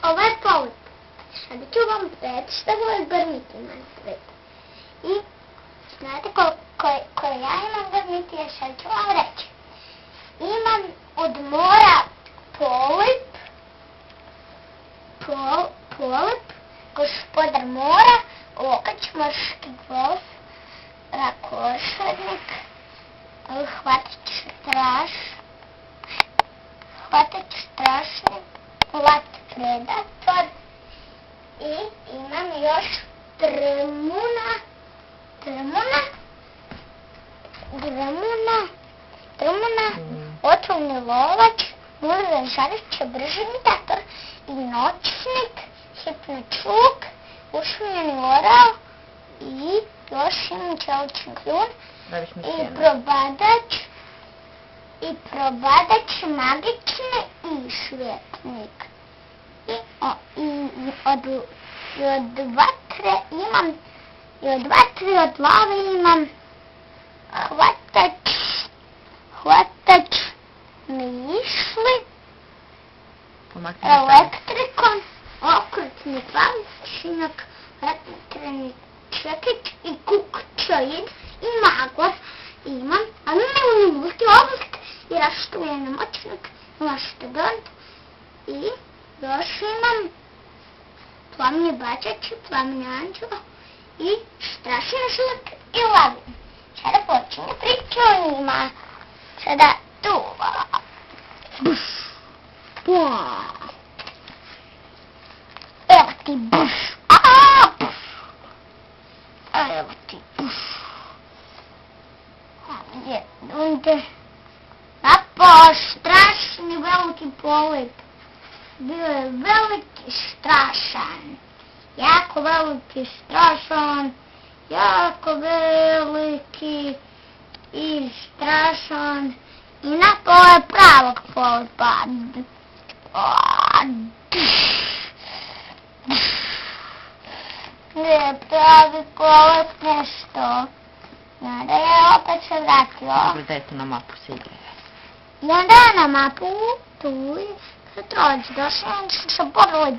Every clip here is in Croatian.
Ovo je polip. Sada ću vam reći šta moj grmit ima sve. I znate koje ja imam grmitije, sad ću vam reći. Imam od mora polip, gospodar mora, lokać, morski golf, rakošarnik, hvatač strašnik, lat predator i imam još drmuna, otrovni lovač, muljan žarić, brži imitator i noćnik, hipnočuk, ušmiljeni orao i još imam čelični kljun i probadač magični i švetnik. I od vatre imam, od lave imam hvatač mišli, elektrikon, okrutni pavičinak, vatreni čekić i kukčoid i magor imam, ali ne multi oblast i raštujeni moćnik, maštodont i još imam plameni bačač, plameni anđelo i strašni žlak i lavin. Sada počinje priča o njima. Sada tu. Buš. Evo ti buš. Buš. Evo ti buš. Jedunde. Napao strašni veliki polip. Bio je veliki strašan. Jako veliki strašan. Jako veliki i strašan i napao je pravog polipa. Gdje je pravi polip nešto. I onda je opet se vratio. Gledajte na mapu se ide. I onda je na mapu tu i se trođe došao i se borili.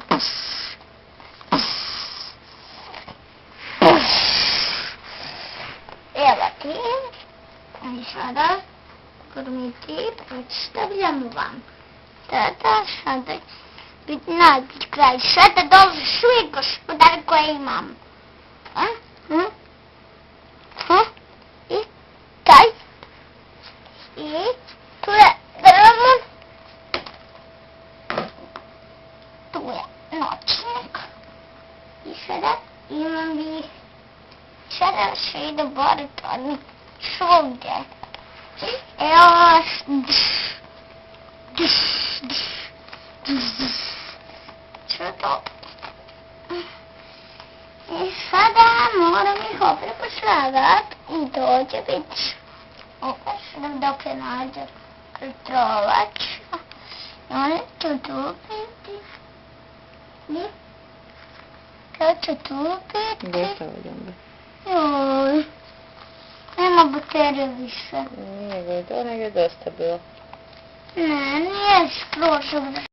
Evo ti, i sada grmiti predstavljam vam. Sada biti na kraj. Sada dolaze svi gospodari koje imam. I taj. I tu je drmun. Tu je noćnik. I sada imam vi. Sada se ide boriti od njih svugdje. Evo što to? I sada moram ih opet poslagat i dođe biti opet dok je nađe krtrovač. I oni će tu biti. I kada će tu biti. Gdje se ovdje? Joj, nema baterije više. Nije, to nego je dosta bilo. Ne, nije prošlo.